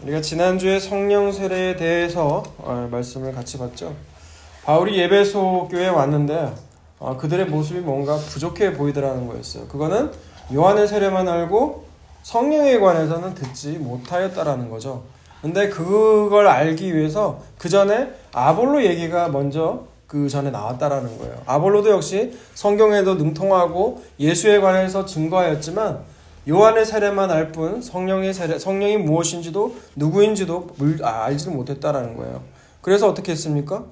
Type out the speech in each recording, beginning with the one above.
우리가 지난주에 성령 세례에 대해서 말씀을 같이 봤죠. 바울이 에베소 교회에 왔는데 그들의 모습이 뭔가 부족해 보이더라는 거였어요. 그거는 요한의 세례만 알고 성령에 관해서는 듣지 못하였다라는 거죠. 근데 그걸 알기 위해서 그 전에 아볼로 얘기가 먼저 그 전에 나왔다라는 거예요. 아볼로도 역시 성경에도 능통하고 예수에 관해서 증거하였지만 요한의 세례만 알 뿐 성령이 무엇인지도 누구인지도 알지를 못했다라는 거예요. 그래서 어떻게 했습니까?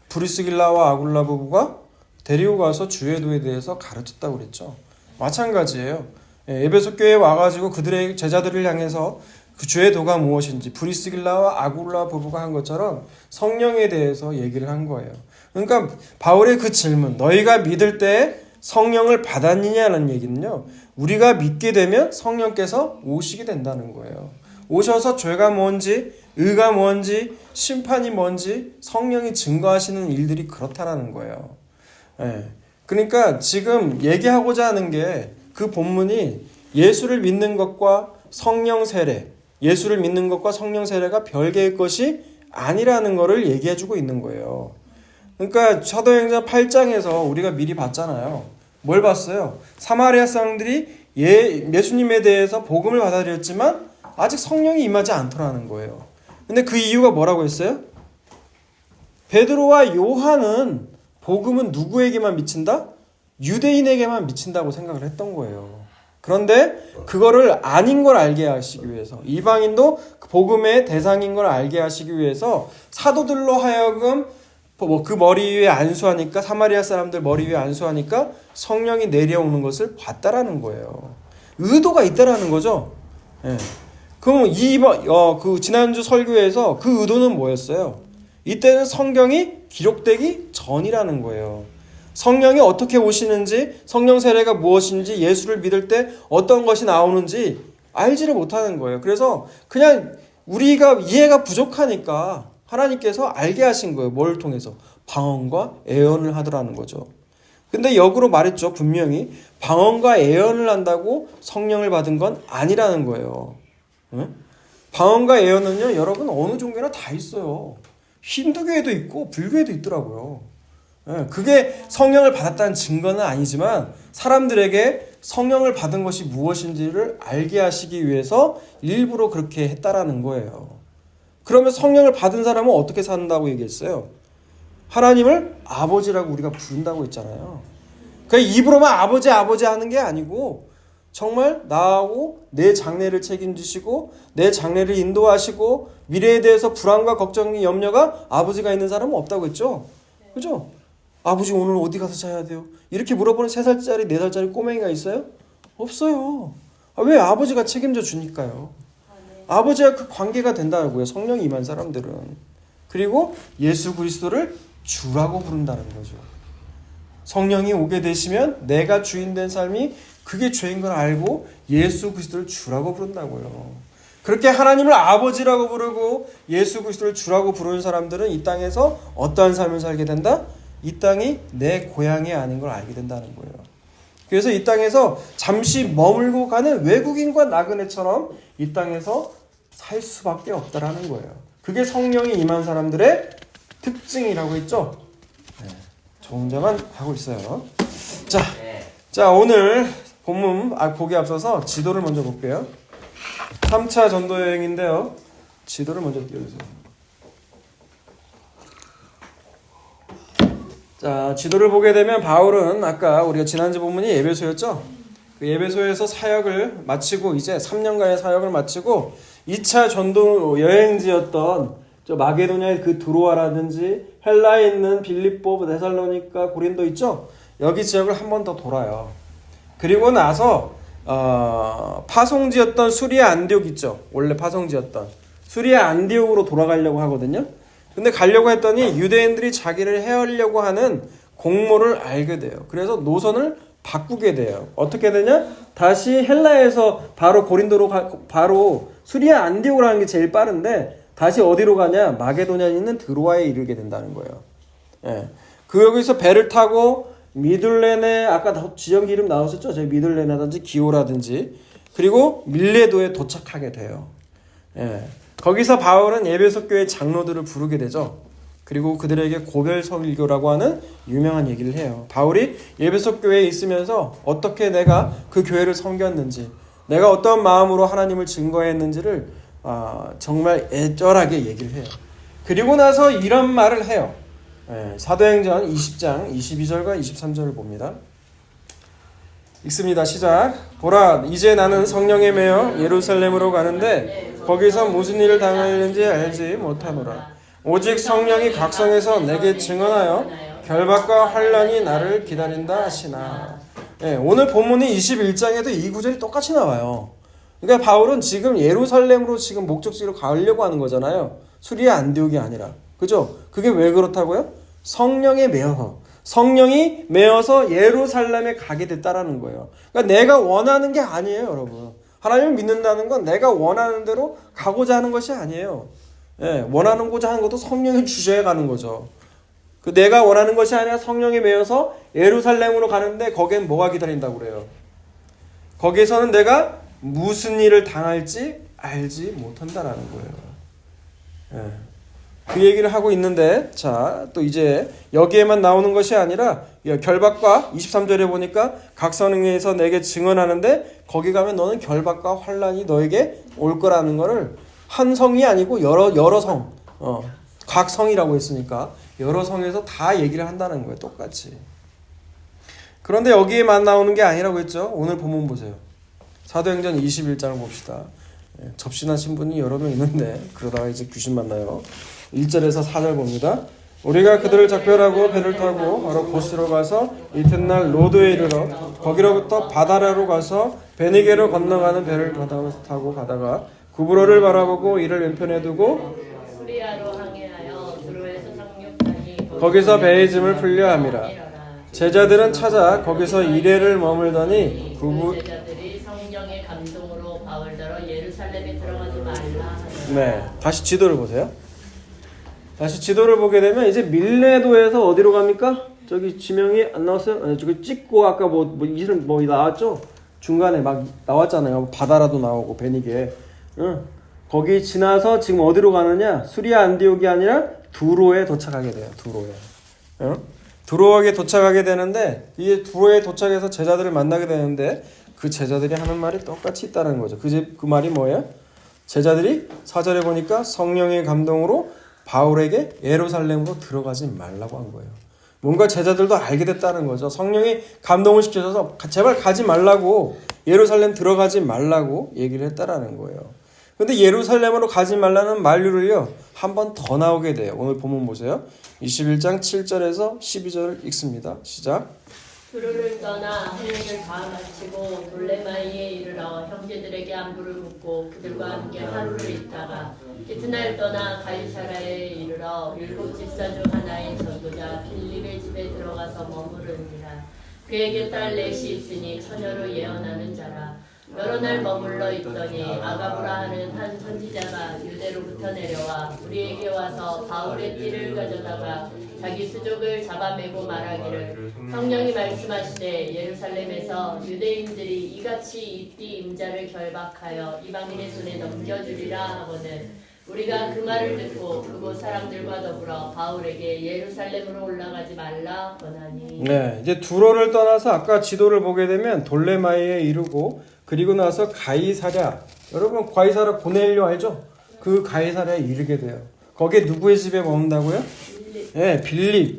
브리스길라와 아굴라 부부가 데리고 가서 주의 도에 대해서 가르쳤다고 그랬죠. 마찬가지예요. 에베소 교회에 와가지고 그들의 제자들을 향해서 그 주의 도가 무엇인지 브리스길라와 아굴라 부부가 한 것처럼 성령에 대해서 얘기를 한 거예요. 그러니까 바울의 그 질문, 너희가 믿을 때 성령을 받았느냐는 얘기는요, 우리가 믿게 되면 성령께서 오시게 된다는 거예요. 오셔서 죄가 뭔지, 의가 뭔지, 심판이 뭔지 성령이 증거하시는 일들이 그렇다라는 거예요. 그러니까 지금 얘기하고자 하는 게 그 본문이 예수를 믿는 것과 성령 세례, 예수를 믿는 것과 성령 세례가 별개의 것이 아니라는 것을 얘기해주고 있는 거예요. 그러니까 사도행전 8장에서 우리가 미리 봤잖아요. 뭘 봤어요? 사마리아 사람들이 예수님에 대해서 복음을 받아들였지만 아직 성령이 임하지 않더라는 거예요. 근데 그 이유가 뭐라고 했어요? 베드로와 요한은 복음은 누구에게만 미친다? 유대인에게만 미친다고 생각을 했던 거예요. 그런데 그거를 아닌 걸 알게 하시기 위해서, 이방인도 복음의 대상인 걸 알게 하시기 위해서 사도들로 하여금 그 머리 위에 안수하니까, 사마리아 사람들 머리 위에 안수하니까 성령이 내려오는 것을 봤다라는 거예요. 의도가 있다라는 거죠. 그럼 그 지난주 설교에서 그 의도는 뭐였어요? 이때는 성경이 기록되기 전이라는 거예요. 성령이 어떻게 오시는지, 성령 세례가 무엇인지, 예수를 믿을 때 어떤 것이 나오는지 알지를 못하는 거예요. 그래서 그냥 우리가 이해가 부족하니까 하나님께서 알게 하신 거예요. 뭘 통해서? 방언과 예언을 하더라는 거죠. 근데 역으로 말했죠. 분명히 방언과 예언을 한다고 성령을 받은 건 아니라는 거예요. 방언과 예언은요, 여러분 어느 종교나 다 있어요. 힌두교에도 있고 불교에도 있더라고요. 그게 성령을 받았다는 증거는 아니지만 사람들에게 성령을 받은 것이 무엇인지를 알게 하시기 위해서 일부러 그렇게 했다라는 거예요. 그러면 성령을 받은 사람은 어떻게 산다고 얘기했어요? 하나님을 아버지라고 우리가 부른다고 했잖아요. 그러니까 입으로만 아버지 아버지 하는 게 아니고 정말 나하고 내 장래를 책임지시고 내 장래를 인도하시고 미래에 대해서 불안과 걱정이 염려가 아버지가 있는 사람은 없다고 했죠. 그죠? 아버지 오늘 어디 가서 자야 돼요? 이렇게 물어보는 3살짜리 4살짜리 꼬맹이가 있어요? 없어요. 왜? 아버지가 책임져 주니까요. 아버지와 그 관계가 된다고요. 성령이 임한 사람들은. 그리고 예수 그리스도를 주라고 부른다는 거죠. 성령이 오게 되시면 내가 주인 된 삶이 그게 죄인 걸 알고 예수 그리스도를 주라고 부른다고요. 그렇게 하나님을 아버지라고 부르고 예수 그리스도를 주라고 부르는 사람들은 이 땅에서 어떠한 삶을 살게 된다? 이 땅이 내 고향이 아닌 걸 알게 된다는 거예요. 그래서 이 땅에서 잠시 머물고 가는 외국인과 나그네처럼 이 땅에서 살 수밖에 없다라는 거예요. 그게 성령이 임한 사람들의 특징이라고 했죠. 저 혼자만 하고 있어요. 자 오늘 본문 보기 앞서서 지도를 먼저 볼게요. 3차 전도 여행인데요. 지도를 먼저 띄워주세요. 자, 지도를 보게 되면 바울은 아까 우리가 지난주 본문이 에베소였죠. 그 에베소에서 사역을 마치고 이제 3년간의 사역을 마치고 2차 전도 여행지였던 저 마게도냐의 그 드로아라든지 헬라에 있는 빌립보, 데살로니가, 고린도 있죠. 여기 지역을 한 번 더 돌아요. 그리고 나서 파송지였던 수리아 안디옥 있죠. 원래 파송지였던 수리아 안디옥으로 돌아가려고 하거든요. 근데 가려고 했더니 유대인들이 자기를 해하려고 하는 공모를 알게 돼요. 그래서 노선을 바꾸게 돼요. 어떻게 되냐? 다시 헬라에서 바로 고린도로 바로 수리아 안디옥으로 가는 게 제일 빠른데 다시 어디로 가냐? 마게도냐에 있는 드로아에 이르게 된다는 거예요. 그 여기서 배를 타고 미들레네, 아까 지역 이름 나왔었죠? 저희 미들레나든지 기오라든지, 그리고 밀레도에 도착하게 돼요. 거기서 바울은 에베소 교회 장로들을 부르게 되죠. 그리고 그들에게 고별 설교라고 하는 유명한 얘기를 해요. 바울이 에베소 교회에 있으면서 어떻게 내가 그 교회를 섬겼는지, 내가 어떤 마음으로 하나님을 증거했는지를 정말 애절하게 얘기를 해요. 그리고 나서 이런 말을 해요. 사도행전 20장 22절과 23절을 봅니다. 읽습니다. 시작. 보라, 이제 나는 성령에 매여 예루살렘으로 가는데 거기서 무슨 일을 당하는지 알지 못하노라. 오직 성령이 각성해서 내게 증언하여 결박과 환난이 나를 기다린다 하시나. 오늘 본문이 21장에도 이 구절이 똑같이 나와요. 그러니까 바울은 지금 예루살렘으로 지금 목적지로 가려고 하는 거잖아요. 수리아 안디옥이 아니라. 그죠? 그게 왜 그렇다고요? 성령에 매여서. 성령이 매어서 예루살렘에 가게 됐다라는 거예요. 그러니까 내가 원하는 게 아니에요, 여러분. 하나님을 믿는다는 건 내가 원하는 대로 가고자 하는 것이 아니에요. 원하는고자 하는 것도 성령이 주셔야 가는 거죠. 그 내가 원하는 것이 아니라 성령에 매여서 예루살렘으로 가는데 거기엔 뭐가 기다린다고 그래요? 거기에서는 내가 무슨 일을 당할지 알지 못한다라는 거예요. 그 얘기를 하고 있는데, 자, 또 이제 여기에만 나오는 것이 아니라 결박과 23절에 보니까 각성에서 내게 증언하는데 거기 가면 너는 결박과 환난이 너에게 올 거라는 거를 한 성이 아니고 여러 성, 각 성이라고 했으니까 여러 성에서 다 얘기를 한다는 거예요. 똑같이. 그런데 여기에만 나오는 게 아니라고 했죠. 오늘 본문 보세요. 사도행전 21장을 봅시다. 접신하신 분이 여러 명 있는데 그러다가 이제 귀신 만나요. 1절에서 4절 봅니다. 우리가 그들을 작별하고 배를 타고 바로 고스로 가서 이튿날 로도에 이르러 거기로부터 바다라로 가서 베니게로 건너가는 배를 타고 가다가 구브로를 바라보고 이를 왼편에 두고 수리아로 항해하여 두로에서 상륙하니 거기서 배의 짐을 풀려 함이라. 제자들은 찾아 거기서 이레를 머물더니 제자들이 성령의 감동으로 바울더러 예루살렘에 들어가지 말라. 네, 다시 지도를 보세요. 다시 지도를 보게 되면 이제 밀레도에서 어디로 갑니까? 저기 지명이 안 나왔어요? 아니, 저기 찍고 아까 이름 나왔죠? 중간에 막 나왔잖아요. 바다라도 나오고 베니게. 거기 지나서 지금 어디로 가느냐? 수리아 안디옥이 아니라 두로에 도착하게 돼요. 두로에 도착하게 되는데 이 두로에 도착해서 제자들을 만나게 되는데 그 제자들이 하는 말이 똑같이 있다는 거죠. 그 말이 뭐예요? 제자들이 4절에 보니까 성령의 감동으로 바울에게 예루살렘으로 들어가지 말라고 한 거예요. 뭔가 제자들도 알게 됐다는 거죠. 성령이 감동을 시켜줘서 제발 가지 말라고, 예루살렘 들어가지 말라고 얘기를 했다라는 거예요. 근데 예루살렘으로 가지 말라는 만류를요 한 번 더 나오게 돼요. 오늘 본문 보세요. 21장 7절에서 12절을 읽습니다. 시작. 두로를 떠나 항해를 다 마치고 돌레마이에 이르러 형제들에게 안부를 묻고 그들과 함께 하루를 있다가 이튿날 떠나 가이사라에 이르러 일곱 집사 중 하나인 전도자 빌립의 집에 들어가서 머무르니라. 그에게 딸 넷이 있으니 처녀로 예언하는 자라. 여러 날 머물러 있더니 아가보라 하는 한 선지자가 유대로부터 내려와 우리에게 와서 바울의 띠를 가져다가 자기 수족을 잡아매고 말하기를 성령이 말씀하시되 예루살렘에서 유대인들이 이같이 이 띠 임자를 결박하여 이방인의 손에 넘겨주리라 하거늘 우리가 그 말을 듣고 그곳 사람들과 더불어 바울에게 예루살렘으로 올라가지 말라 권하니. 네, 이제 두로를 떠나서 아까 지도를 보게 되면 돌레마이에 이르고 그리고 나서 가이사랴, 여러분 가이사랴 고넬료 알죠? 그 가이사랴에 이르게 돼요. 거기에 누구의 집에 머문다고요?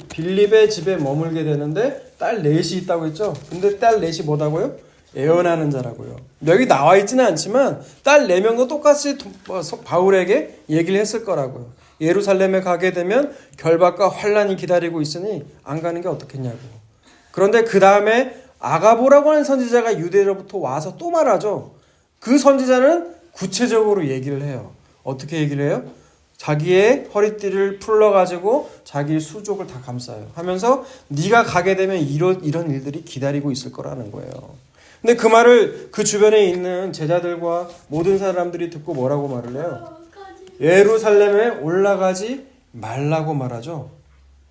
빌립의 집에 머물게 되는데 딸 넷이 있다고 했죠? 근데 딸 넷이 뭐다고요? 예언하는 자라고요. 여기 나와 있지는 않지만 딸 4명도 똑같이 바울에게 얘기를 했을 거라고요. 예루살렘에 가게 되면 결박과 환난이 기다리고 있으니 안 가는 게 어떻겠냐고. 그런데 그 다음에 아가보라고 하는 선지자가 유대로부터 와서 또 말하죠. 그 선지자는 구체적으로 얘기를 해요. 어떻게 얘기를 해요? 자기의 허리띠를 풀러가지고 자기의 수족을 다 감싸요. 하면서 네가 가게 되면 이런 일들이 기다리고 있을 거라는 거예요. 근데 그 말을 그 주변에 있는 제자들과 모든 사람들이 듣고 뭐라고 말을 해요? 예루살렘에 올라가지 말라고 말하죠.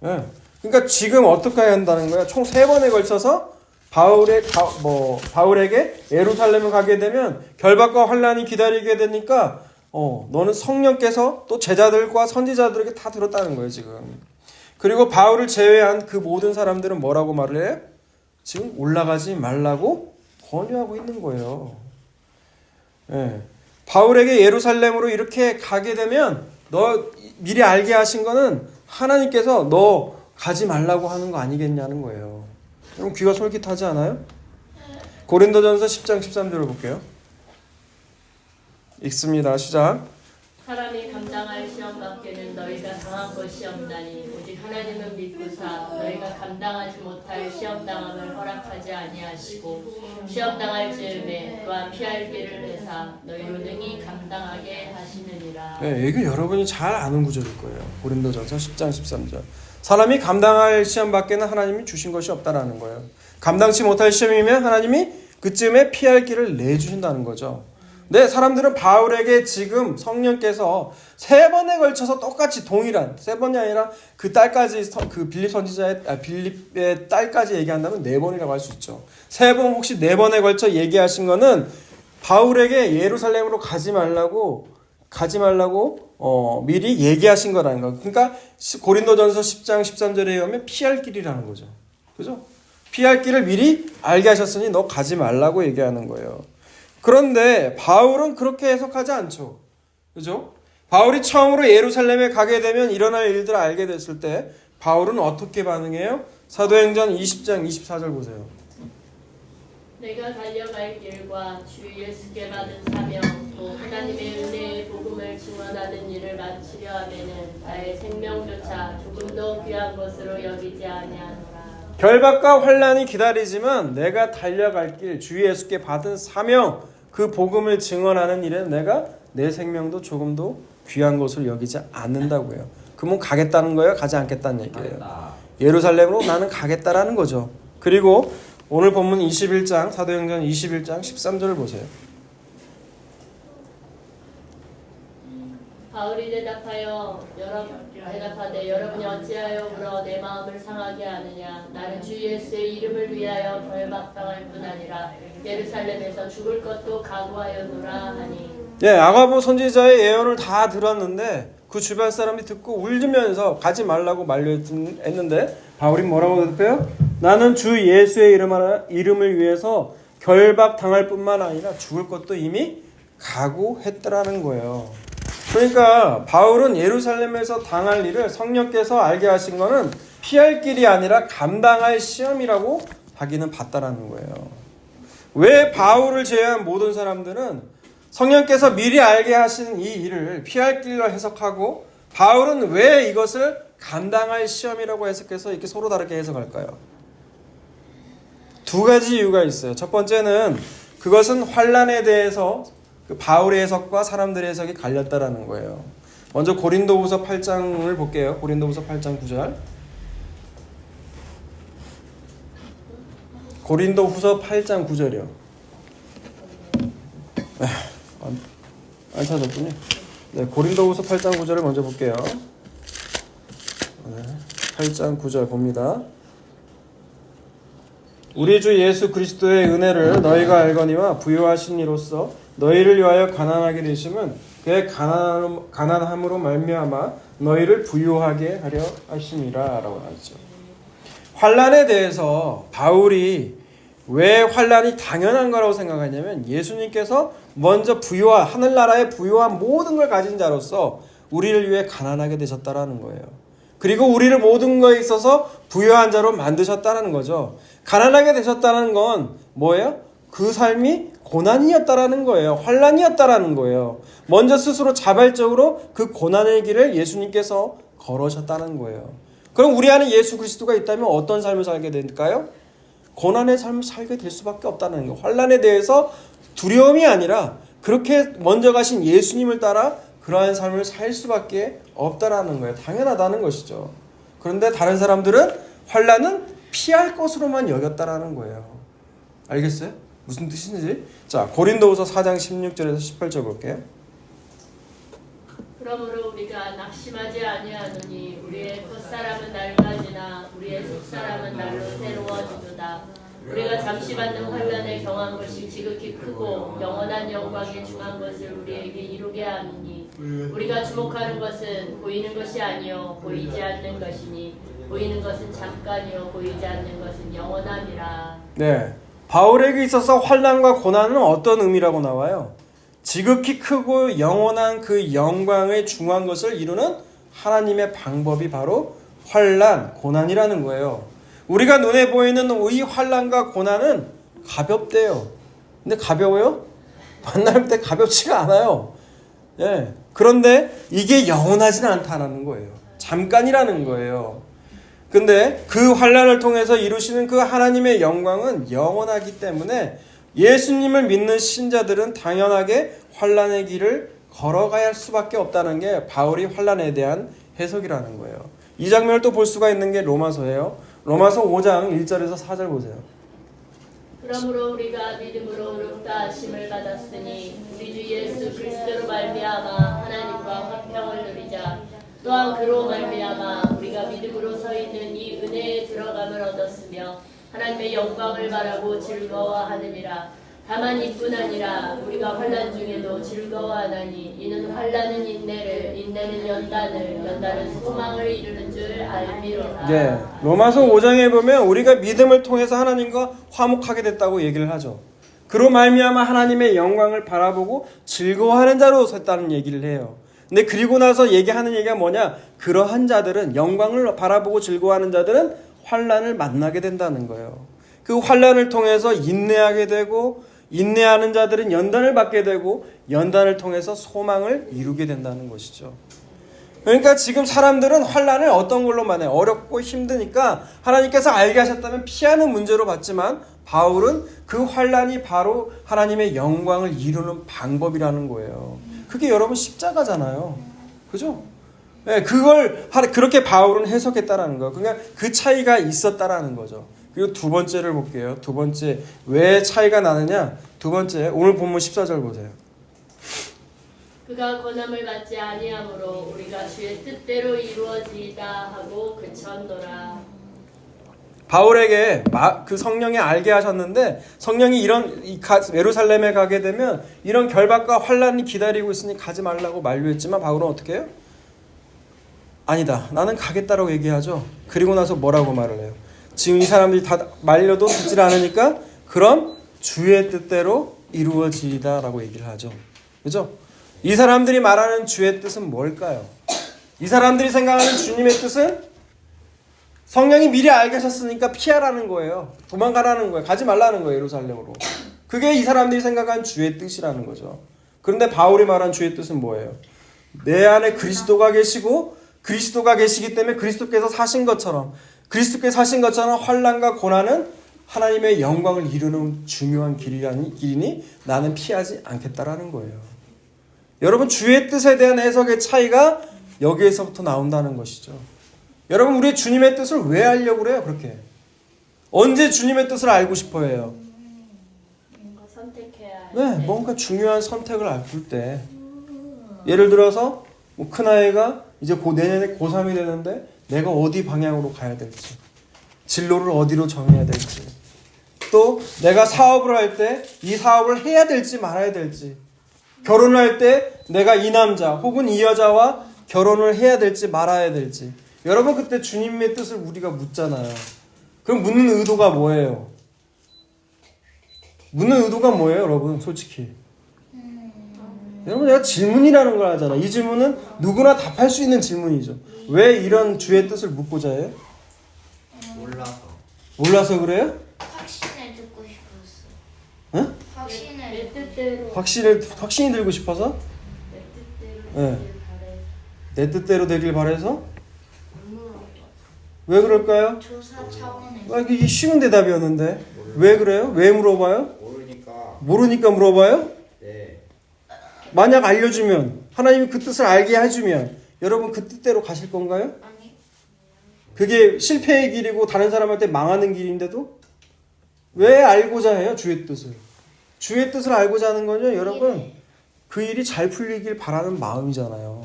그러니까 지금 어떻게 해야 한다는 거야? 총 3번에 걸쳐서 바울에게 예루살렘을 가게 되면 결박과 환난이 기다리게 되니까 너는 성령께서 또 제자들과 선지자들에게 다 들었다는 거예요, 지금. 그리고 바울을 제외한 그 모든 사람들은 뭐라고 말을 해요? 지금 올라가지 말라고 권유하고 있는 거예요. 예. 바울에게 예루살렘으로 이렇게 가게 되면 너 미리 알게 하신 거는 하나님께서 너 가지 말라고 하는 거 아니겠냐는 거예요. 그럼 귀가 솔깃하지 않아요? 고린도전서 10장 13절을 볼게요. 읽습니다. 시작. 사람이 감당할 시험 밖에는 너희가 당한 것이 없나니 오직 하나님은 믿고사 너희가 감당하지 못할 시험 당함을 허락하지 아니하시고 시험 당할 즈음에 또한 피할 길을 내사 너희로 능히 감당하게 하시느니라. 네, 이거 여러분이 잘 아는 구절일 거예요. 고린도전서 10장 13절. 사람이 감당할 시험 밖에는 하나님이 주신 것이 없다라는 거예요. 감당치 못할 시험이면 하나님이 그쯤에 피할 길을 내주신다는 거죠. 네, 사람들은 바울에게 지금 성령께서 3번에 걸쳐서 똑같이 동일한, 3번이 아니라 그 딸까지, 그 빌립의 딸까지 얘기한다면 4번이라고 할 수 있죠. 3번, 혹시 4번에 걸쳐 얘기하신 거는 바울에게 예루살렘으로 가지 말라고 미리 얘기하신 거라는 거. 그러니까 고린도전서 10장 13절에 의하면 피할 길이라는 거죠. 그죠? 피할 길을 미리 알게 하셨으니 너 가지 말라고 얘기하는 거예요. 그런데 바울은 그렇게 해석하지 않죠. 그죠? 바울이 처음으로 예루살렘에 가게 되면 일어날 일들을 알게 됐을 때 바울은 어떻게 반응해요? 사도행전 20장 24절 보세요. 내가 달려갈 길과 주 예수께 받은 사명 또 하나님의 은혜의 복음을 증언하는 일을 마치려 하면은 나의 생명조차 조금 더 귀한 것으로 여기지 아니하노라. 결박과 환난이 기다리지만 내가 달려갈 길, 주 예수께 받은 사명, 그 복음을 증언하는 일에는 내가 내 생명도 조금도 귀한 것을 여기지 않는다고요. 그러면 가겠다는 거예요? 가지 않겠다는 얘기예요. 예루살렘으로 나는 가겠다라는 거죠. 그리고 오늘 본문 21장, 사도행전 21장 13절을 보세요. 바울이 대답하되 여러분이 어찌하여 물어 내 마음을 상하게 하느냐. 나는 주 예수의 이름을 위하여 결박당할 뿐 아니라 예루살렘에서 죽을 것도 각오하였노라 하니. 예, 아가보 선지자의 예언을 다 들었는데 그 주변 사람이 듣고 울면서 가지 말라고 만류했는데 바울이 뭐라고 대답해요? 나는 주 예수의 이름을 위해서 결박당할 뿐만 아니라 죽을 것도 이미 각오했더라는 거예요. 그러니까 바울은 예루살렘에서 당할 일을 성령께서 알게 하신 거는 피할 길이 아니라 감당할 시험이라고 자기는 봤다라는 거예요. 왜 바울을 제외한 모든 사람들은 성령께서 미리 알게 하신 이 일을 피할 길로 해석하고 바울은 왜 이것을 감당할 시험이라고 해석해서 이렇게 서로 다르게 해석할까요? 2가지 이유가 있어요. 첫 번째는 그것은 환난에 대해서 그 바울의 해석과 사람들의 해석이 갈렸다라는 거예요. 먼저 고린도후서 8장을 볼게요. 고린도후서 8장 9절. 고린도후서 8장 9절이요. 안 찾았군요. 네, 고린도후서 8장 9절을 먼저 볼게요. 네, 8장 9절 봅니다. 우리 주 예수 그리스도의 은혜를 너희가 알거니와 부요하신 이로써 너희를 위하여 가난하게 되심은 그의 가난함으로 말미암아 너희를 부요하게 하려 하심이라 라고 하죠. 환난에 대해서 바울이 왜 환난이 당연한 거라고 생각하냐면 예수님께서 먼저 하늘나라의 부요한 모든 걸 가진 자로서 우리를 위해 가난하게 되셨다라는 거예요. 그리고 우리를 모든 거에 있어서 부요한 자로 만드셨다는 거죠. 가난하게 되셨다는 건 뭐예요? 그 삶이 고난이었다라는 거예요. 환난이었다라는 거예요. 먼저 스스로 자발적으로 그 고난의 길을 예수님께서 걸으셨다는 거예요. 그럼 우리 안에 예수 그리스도가 있다면 어떤 삶을 살게 될까요? 고난의 삶을 살게 될 수밖에 없다는 거예요. 환난에 대해서 두려움이 아니라 그렇게 먼저 가신 예수님을 따라 그러한 삶을 살 수밖에 없다라는 거예요. 당연하다는 것이죠. 그런데 다른 사람들은 환난은 피할 것으로만 여겼다라는 거예요. 알겠어요? 무슨 뜻인지? 자, 고린도후서 4장 16절에서 18절 볼게요. 그러므로 우리가 낙심하지 아니하노니 우리의 겉사람은 낡아지나 우리의 속사람은 날로 새로워지도다. 우리가 잠시 받는 환난에 경한 것이 지극히 크고 영원한 영광에 중한 것을 우리에게 이루게 하느니 우리가 주목하는 것은 보이는 것이 아니요 보이지 않는 것이니 보이는 것은 잠깐이요 보이지 않는 것은 영원함이라. 네, 바울에게 있어서 환난과 고난은 어떤 의미라고 나와요? 지극히 크고 영원한 그 영광에 중한 것을 이루는 하나님의 방법이 바로 환난, 고난이라는 거예요. 우리가 눈에 보이는 이 환난과 고난은 가볍대요. 근데 가벼워요? 만날 때 가볍지가 않아요. 예. 그런데 이게 영원하지는 않다는 거예요. 잠깐이라는 거예요. 근데 그 환난을 통해서 이루시는 그 하나님의 영광은 영원하기 때문에 예수님을 믿는 신자들은 당연하게 환난의 길을 걸어가야 할 수밖에 없다는 게 바울이 환난에 대한 해석이라는 거예요. 이 장면을 또 볼 수가 있는 게 로마서예요. 로마서 5장 1절에서 4절 보세요. 그러므로 우리가 믿음으로 의롭다 하심을 받았으니 우리 주 예수 그리스도로 말미암아 하나님과 화평을 누리자. 또한 그로 말미암아 우리가 믿음으로 서 있는 이 은혜에 들어감을 얻었으며 하나님의 영광을 바라고 즐거워하느니라. 다만 이뿐 아니라 우리가 환난 중에도 즐거워하나니 이는 환난은 인내를, 인내는 연단을, 연단은 소망을 이루는 줄 알미로라. 네, 로마서 5장에 보면 우리가 믿음을 통해서 하나님과 화목하게 됐다고 얘기를 하죠. 그로 말미암아 하나님의 영광을 바라보고 즐거워하는 자로 섰다는 얘기를 해요. 근데 그리고 나서 얘기하는 얘기가 뭐냐? 그러한 자들은, 영광을 바라보고 즐거워하는 자들은 환난을 만나게 된다는 거예요. 그 환난을 통해서 인내하게 되고, 인내하는 자들은 연단을 받게 되고, 연단을 통해서 소망을 이루게 된다는 것이죠. 그러니까 지금 사람들은 환난을 어떤 걸로 만해요? 어렵고 힘드니까 하나님께서 알게 하셨다면 피하는 문제로 봤지만, 바울은 그 환난이 바로 하나님의 영광을 이루는 방법이라는 거예요. 그게 여러분 십자가잖아요. 그죠? 네, 그걸 그렇게 바울은 해석했다라는 거예요. 그냥 그 차이가 있었다라는 거죠. 그리고 두 번째를 볼게요. 두 번째, 왜 차이가 나느냐? 두 번째, 오늘 본문 14절 보세요. 그가 권함을 받지 아니하므로 우리가 주의 뜻대로 이루어지이다 하고 그쳤노라. 바울에게 그 성령이 알게 하셨는데, 성령이 예루살렘에 가게 되면 이런 결박과 환란이 기다리고 있으니 가지 말라고 만류했지만 바울은 어떻게 해요? 아니다, 나는 가겠다라고 얘기하죠. 그리고 나서 뭐라고 말을 해요? 지금 이 사람들이 다 말려도 듣질 않으니까 그럼 주의 뜻대로 이루어지이다 라고 얘기를 하죠. 그죠? 이 사람들이 말하는 주의 뜻은 뭘까요? 이 사람들이 생각하는 주님의 뜻은 성령이 미리 알게 하셨으니까 피하라는 거예요. 도망가라는 거예요. 가지 말라는 거예요, 예루살렘으로. 그게 이 사람들이 생각한 주의 뜻이라는 거죠. 그런데 바울이 말한 주의 뜻은 뭐예요? 내 안에 그리스도가 계시고 그리스도가 계시기 때문에 그리스도께서 사신 것처럼, 그리스도께서 사신 것처럼 환난과 고난은 하나님의 영광을 이루는 중요한 길이니 나는 피하지 않겠다라는 거예요. 여러분, 주의 뜻에 대한 해석의 차이가 여기에서부터 나온다는 것이죠. 여러분, 우리 주님의 뜻을 왜 알려고 그래요? 그렇게 언제 주님의 뜻을 알고 싶어 해요? 뭔가 선택해야 할 네, 때. 뭔가 중요한 선택을 할 때. 예를 들어서 큰아이가 이제 내년에 고3이 되는데 내가 어디 방향으로 가야 될지, 진로를 어디로 정해야 될지, 또 내가 사업을 할 때 이 사업을 해야 될지 말아야 될지, 결혼할 때 내가 이 남자 혹은 이 여자와 결혼을 해야 될지 말아야 될지, 여러분 그때 주님의 뜻을 우리가 묻잖아요. 그럼 묻는 의도가 뭐예요? 묻는 의도가 뭐예요, 여러분? 솔직히. 여러분, 내가 질문이라는 걸 하잖아. 이 질문은 누구나 답할 수 있는 질문이죠. 왜 이런 주의 뜻을 묻고자 해요? 몰라서 그래요? 확신을 듣고 싶었어. 응? 내 뜻대로 확신이 들고 싶어서? 내 뜻대로 네. 되길 바래. 내 뜻대로 되길 바래서? 왜 그럴까요? 조사 차원에서. 이게 쉬운 대답이었는데 왜 그래요? 왜 물어봐요? 모르니까 물어봐요? 네. 만약 알려주면, 하나님이 그 뜻을 알게 해주면 여러분 그 뜻대로 가실 건가요? 아니. 그게 실패의 길이고 다른 사람한테 망하는 길인데도 왜 알고자 해요? 주의 뜻을. 주의 뜻을 알고자 하는 거죠, 여러분. 그 일이 잘 풀리길 바라는 마음이잖아요.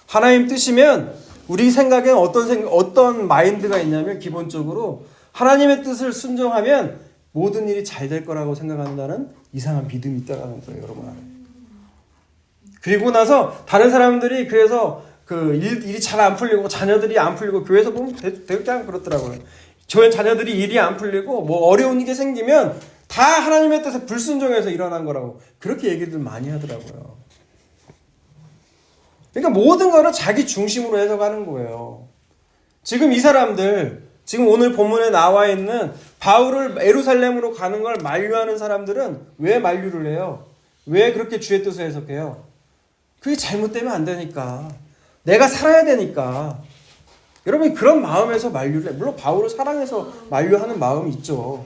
하나님 뜻이면 우리 생각엔 어떤 마인드가 있냐면, 기본적으로 하나님의 뜻을 순종하면 모든 일이 잘 될 거라고 생각한다는 이상한 믿음이 있다는 거예요, 여러분 안에. 그리고 나서 다른 사람들이 그래서 그 일이 잘 안 풀리고 자녀들이 안 풀리고 교회에서 보면 대극장 그렇더라고요. 저희 자녀들이 일이 안 풀리고 뭐 어려운 일이 생기면 다 하나님의 뜻에 불순종해서 일어난 거라고 그렇게 얘기들 많이 하더라고요. 그러니까 모든 거를 자기 중심으로 해석하는 거예요. 지금 이 사람들, 지금 오늘 본문에 나와 있는 바울을 예루살렘으로 가는 걸 만류하는 사람들은 왜 만류를 해요? 왜 그렇게 주의 뜻을 해석해요? 그게 잘못되면 안 되니까. 내가 살아야 되니까. 여러분 그런 마음에서 만류를 해. 물론 바울을 사랑해서 만류하는 마음이 있죠.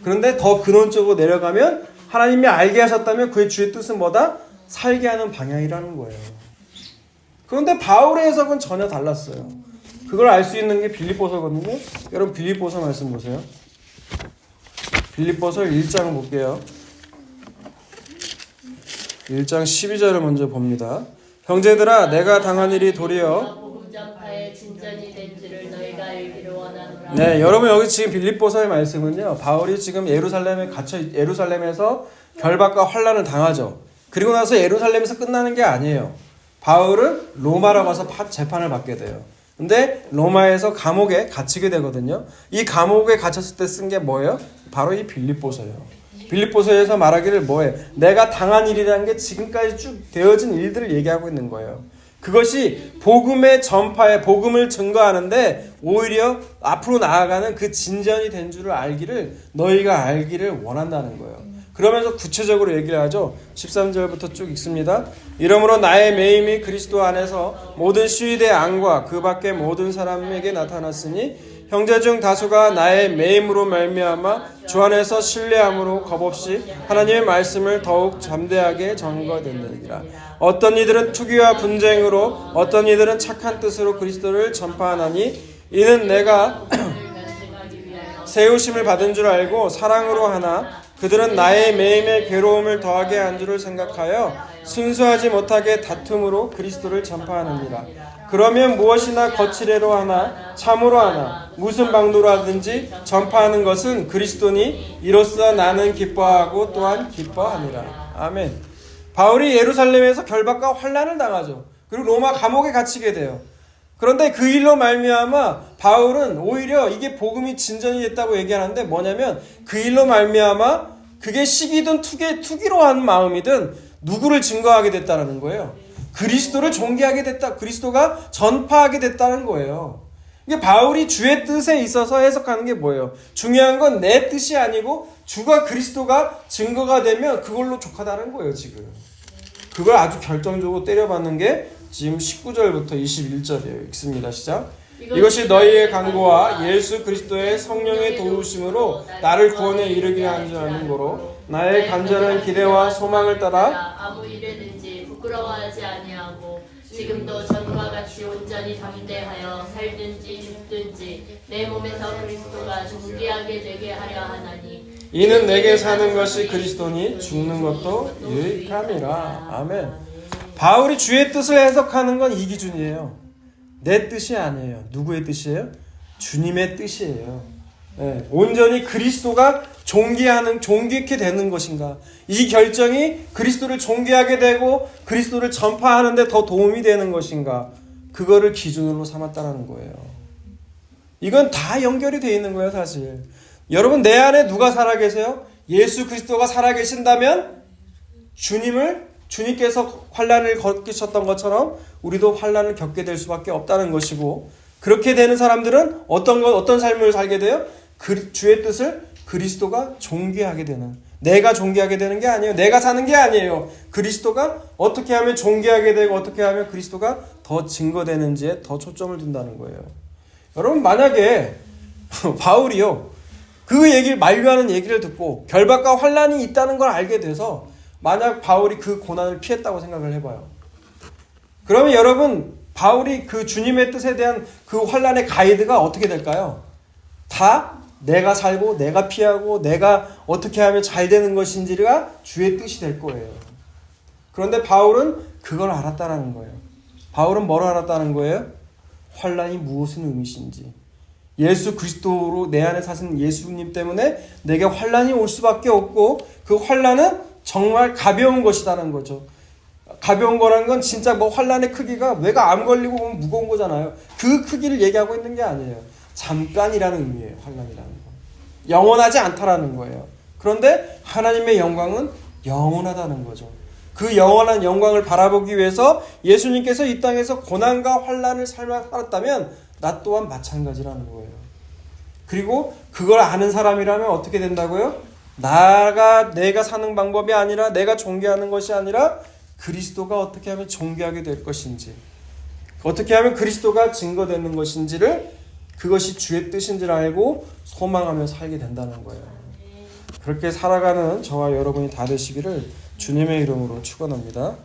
그런데 더 근원적으로 내려가면 하나님이 알게 하셨다면 그의 주의 뜻은 뭐다? 살게 하는 방향이라는 거예요. 그런데 바울의 해석은 전혀 달랐어요. 그걸 알 수 있는 게 빌립보서거든요. 여러분 빌립보서 말씀 보세요. 빌립보서 1장 볼게요. 1장 12절을 먼저 봅니다. 형제들아 내가 당한 일이 도리어 복음 전파의 진전이 된지를 너희가 알기를 원하노라. 네, 여러분 여기 지금 빌립보서의 말씀은요. 바울이 지금 예루살렘에서 결박과 환난을 당하죠. 그리고 나서 예루살렘에서 끝나는 게 아니에요. 바울은 로마로 가서 재판을 받게 돼요. 근데 로마에서 감옥에 갇히게 되거든요. 이 감옥에 갇혔을 때 쓴 게 뭐예요? 바로 이 빌립보서예요. 빌립보서에서 말하기를 뭐예요? 내가 당한 일이라는 게 지금까지 쭉 되어진 일들을 얘기하고 있는 거예요. 그것이 복음의 전파에 복음을 증거하는데 오히려 앞으로 나아가는 그 진전이 된 줄을 알기를 너희가 알기를 원한다는 거예요. 그러면서 구체적으로 얘기를 하죠. 13절부터 쭉 읽습니다. 이러므로 나의 매임이 그리스도 안에서 모든 시위대 안과 그 밖의 모든 사람에게 나타났으니 형제 중 다수가 나의 매임으로 말미암아 주 안에서 신뢰함으로 겁없이 하나님의 말씀을 더욱 잠대하게 전거됐느니라. 어떤 이들은 투기와 분쟁으로 어떤 이들은 착한 뜻으로 그리스도를 전파하나니 이는 내가 세우심을 받은 줄 알고 사랑으로 하나 그들은 나의 매임에 괴로움을 더하게 한 줄을 생각하여 순수하지 못하게 다툼으로 그리스도를 전파하느니라. 그러면 무엇이나 거칠애로 하나 참으로 하나 무슨 방도로 하든지 전파하는 것은 그리스도니 이로써 나는 기뻐하고 또한 기뻐하니라. 아멘. 바울이 예루살렘에서 결박과 환난을 당하죠. 그리고 로마 감옥에 갇히게 돼요. 그런데 그 일로 말미암아 바울은 오히려 이게 복음이 진전이 됐다고 얘기하는데 뭐냐면 그 일로 말미암아 그게 시기든 투기로 한 마음이든 누구를 증거하게 됐다는 거예요. 그리스도를 존귀하게 됐다. 그리스도가 전파하게 됐다는 거예요. 이게 바울이 주의 뜻에 있어서 해석하는 게 뭐예요? 중요한 건 내 뜻이 아니고 주가 그리스도가 증거가 되면 그걸로 족하다는 거예요, 지금. 그걸 아주 결정적으로 때려받는 게 지금 19절부터 21절이에요. 읽습니다. 시작. 이것이 너희의 간구와 예수 그리스도의 성령의 도우심으로 나를 구원에 이르게 한 줄 아는 거로 나의 간절한 기대와 소망을 따라 아무 일에든지 부끄러워하지 아니하고 지금도 전과 같이 온전히 담대하여 살든지 죽든지 내 몸에서 그리스도가 존귀하게 되게 하려 하나니 이는 내게 사는 것이 그리스도니 죽는 것도 유익함이라. 아멘. 바울이 주의 뜻을 해석하는 건 이 기준이에요. 내 뜻이 아니에요. 누구의 뜻이에요? 주님의 뜻이에요. 네, 온전히 그리스도가 존귀케 되는 것인가. 이 결정이 그리스도를 존귀하게 되고 그리스도를 전파하는 데 더 도움이 되는 것인가. 그거를 기준으로 삼았다는 거예요. 이건 다 연결이 되어 있는 거예요, 사실. 여러분, 내 안에 누가 살아계세요? 예수 그리스도가 살아계신다면 주님께서 환난을 겪으셨던 것처럼 우리도 환난을 겪게 될 수밖에 없다는 것이고, 그렇게 되는 사람들은 어떤 삶을 살게 돼요? 주의 뜻을 그리스도가 존귀하게 되는, 내가 존귀하게 되는 게 아니에요. 내가 사는 게 아니에요. 그리스도가 어떻게 하면 존귀하게 되고 어떻게 하면 그리스도가 더 증거되는지에 더 초점을 둔다는 거예요. 여러분, 만약에 바울이요, 만류하는 얘기를 듣고 결박과 환난이 있다는 걸 알게 돼서 만약 바울이 그 고난을 피했다고 생각을 해봐요. 그러면 여러분, 바울이 그 주님의 뜻에 대한 그 환난의 가이드가 어떻게 될까요? 다 내가 살고 내가 피하고 내가 어떻게 하면 잘 되는 것인지가 주의 뜻이 될 거예요. 그런데 바울은 그걸 알았다는 거예요. 바울은 뭘 알았다는 거예요? 환난이 무엇의 의미인지. 예수 그리스도로 내 안에 사신 예수님 때문에 내게 환난이 올 수밖에 없고 그 환난은 정말 가벼운 것이라는 거죠. 가벼운 거라는 건 진짜 뭐 환난의 크기가 뇌가 암 걸리고 보면 무거운 거잖아요. 그 크기를 얘기하고 있는 게 아니에요. 잠깐이라는 의미예요. 환난이라는 건. 영원하지 않다라는 거예요. 그런데 하나님의 영광은 영원하다는 거죠. 그 영원한 영광을 바라보기 위해서 예수님께서 이 땅에서 고난과 환난을 살았다면 나 또한 마찬가지라는 거예요. 그리고 그걸 아는 사람이라면 어떻게 된다고요? 내가 사는 방법이 아니라 내가 존귀하는 것이 아니라 그리스도가 어떻게 하면 존귀하게 될 것인지, 어떻게 하면 그리스도가 증거되는 것인지를, 그것이 주의 뜻인지를 알고 소망하며 살게 된다는 거예요. 그렇게 살아가는 저와 여러분이 다 되시기를 주님의 이름으로 축원합니다.